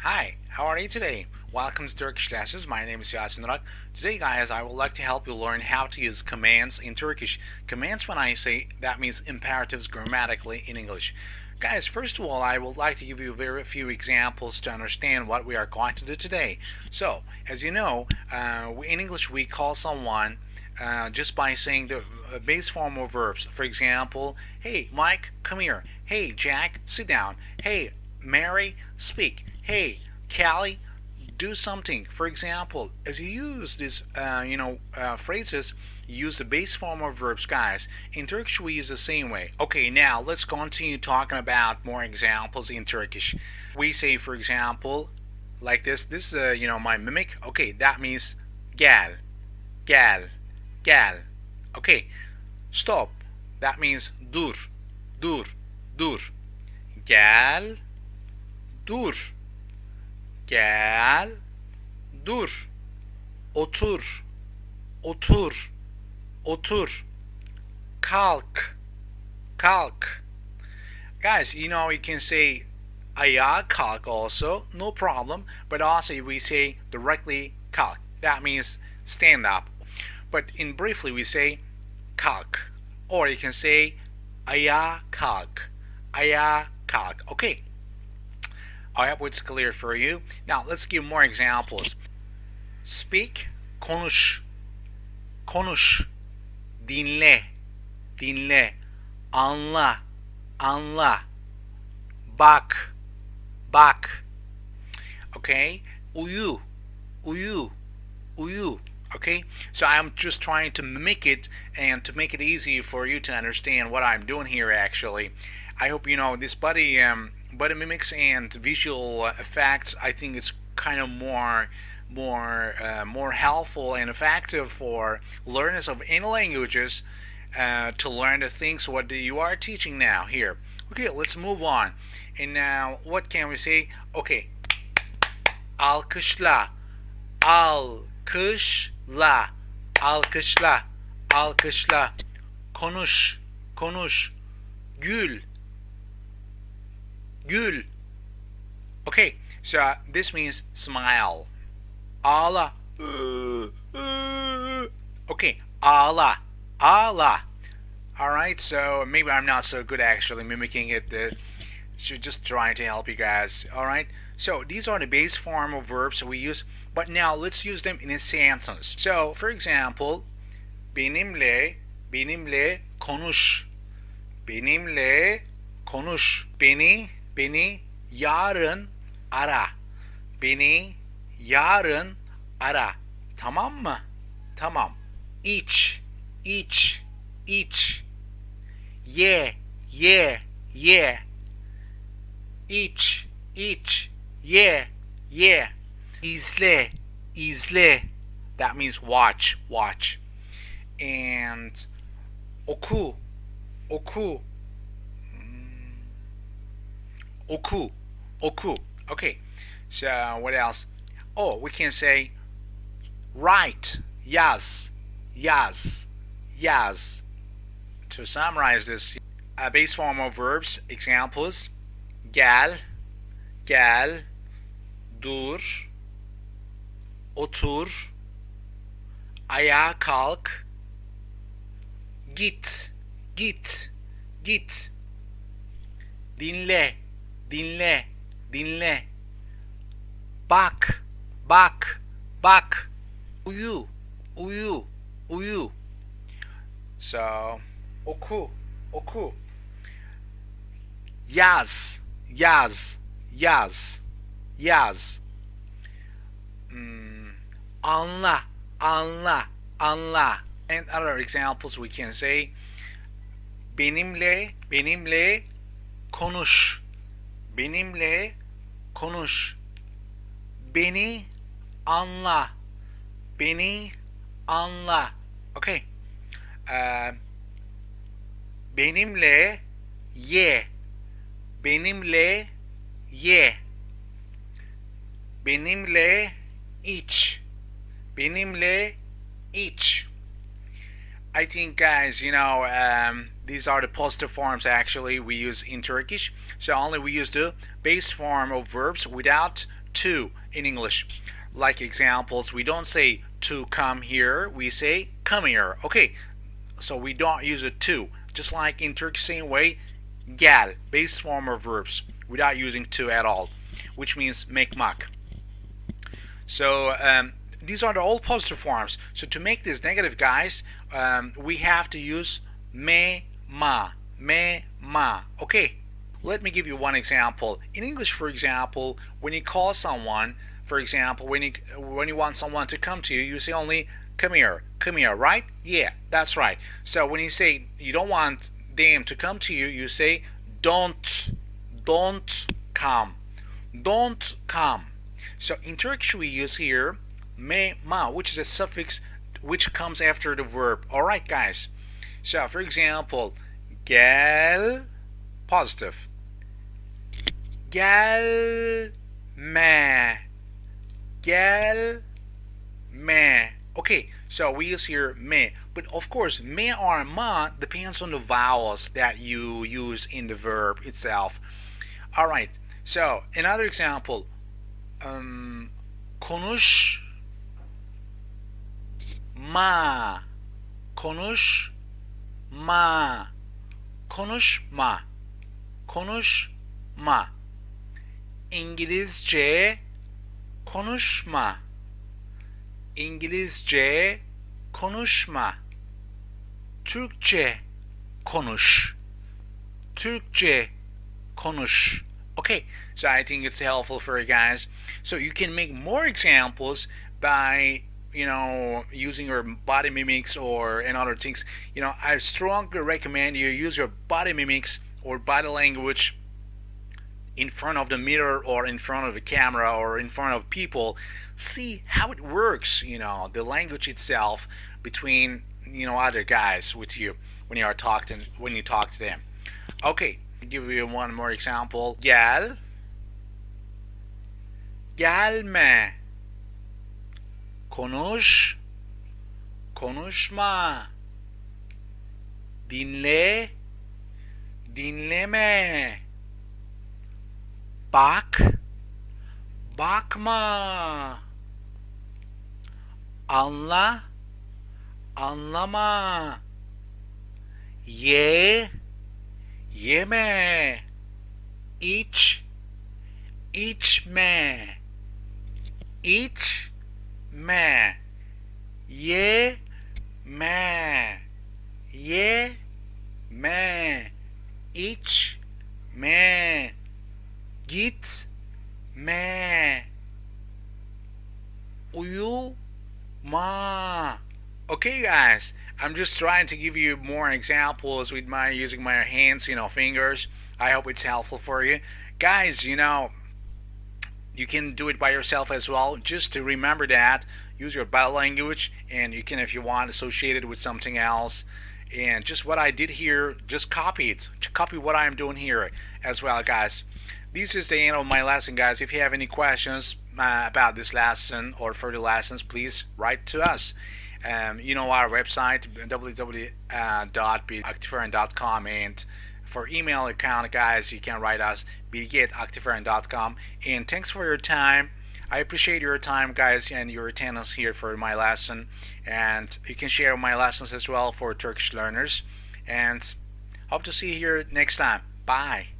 Hi, how are you today? Welcome to Turkish classes. My name is Yasin. Today, guys, I would like to help you learn how to use commands in Turkish. Commands, when I say, that means imperatives grammatically in English. Guys, first of all, I would like to give you very few examples to understand what we are going to do today. So, as you know, in English we call someone just by saying the base form of verbs. For example, hey, Mike, come here. Hey, Jack, sit down. Hey, Mary, speak. Hey, Callie, do something. For example, as you use these, phrases, you use the base form of verbs, guys. In Turkish, we use the same way. Okay, now let's continue talking about more examples in Turkish. We say, for example, like this. This is, my mimic. Okay, that means gel, gel, gel. Okay, stop. That means dur, dur, dur. Gel, dur. Gel, dur. Otur, otur, otur. Kalk, kalk. Guys, you can say AYAÐA kalk also, no problem. But also we say directly kalk. That means stand up. But in briefly we say kalk. Or you can say AYAÐA kalk. AYAÐA kalk. Okay. I hope it's clear for you. Now let's give more examples. Speak, konuş, konuş. Dinle, dinle. Anla, anla. Bak, bak. Okay? Uyu, uyu, uyu. Okay? So I'm just trying to mimic it and to make it easy for you to understand what I'm doing here actually. I hope you know this body mimics and visual effects. I think it's kind of more helpful and effective for learners of any languages to learn the things what you are teaching now here. Okay, let's move on. And now, what can we say? Okay, alkışla, alkışla, alkışla, alkışla. Konuş, konuş. Gül, gül. Okay, so this means smile. Ağla. Okay, ağla, ağla. Alright, so maybe I'm not so good actually mimicking it. Just trying to help you guys. Alright, so these are the base form of verbs we use. But now let's use them in a sentence. So, for example, benimle konuş. Benimle konuş. Beni yarın ara. Beni yarın ara. Tamam mı? Tamam. İç, iç, iç. Ye, ye. İç, iç, ye, ye. İzle, izle. That means watch, watch. And oku, oku. Oku, oku. Okay, so what else? Oh, we can say write, yaz, yaz, yaz. To summarize this, base form of verbs, examples: gel, gel, dur, otur, ayağa kalk, git, git, git, dinle, dinle, dinle, bak, bak, bak, uyu, uyu, uyu. So, oku, oku. Yaz, yaz, yaz, yaz. Anla, anla, anla. And other examples we can say benimle konuş. Benimle konuş. Beni anla. Beni anla. Okay. Benimle ye. Benimle ye. Benimle iç. Benimle iç. I think, guys, these are the positive forms actually we use in Turkish. So only we use the base form of verbs without to in English. Like examples, we don't say to come here, we say come here. Okay, so we don't use a to. Just like in Turkish, same way, gel, base form of verbs, without using to at all, which means make muck. So these are the all positive forms. So to make this negative, guys, we have to use me, ma. Okay, let me give you one example. In English, for example, when you call someone, for example, when you want someone to come to you, you say only come here, right? Yeah, that's right. So when you say you don't want them to come to you, you say don't come. So in Turkish we use here me, ma, which is a suffix which comes after the verb. Alright, guys. So for example, gel, positive. Gelme. Okay, so we use here me, but of course me or ma depends on the vowels that you use in the verb itself. Alright, so another example, konuşma, İngilizce konuşma, Türkçe konuş. Okay, so I think it's helpful for you guys. So you can make more examples by using your body mimics or and other things. I strongly recommend you use your body mimics or body language in front of the mirror or in front of the camera or in front of people. See how it works, the language itself between other guys with you when you talk to them. Okay, I'll give you one more example. Gelme, konuşma, dinleme, bakma, anlama, yeme, içme, yeme, içme, gitme, uyuma. Okay, guys, I'm just trying to give you more examples with using my hands, fingers. I hope it's helpful for you. Guys, you can do it by yourself as well. Just to remember that, use your body language, and you can, if you want, associate it with something else. And just what I did here, just copy it. Copy what I'm doing here as well, guys. This is the end of my lesson, guys. If you have any questions about this lesson or further lessons, please write to us. Our website, www.bilgi@aktiferen.com, and for email account, guys, you can write us bilgi@aktiferen.com. And thanks for your time. I appreciate your time, guys, and your attendance here for my lesson. And you can share my lessons as well for Turkish learners. And hope to see you here next time. Bye.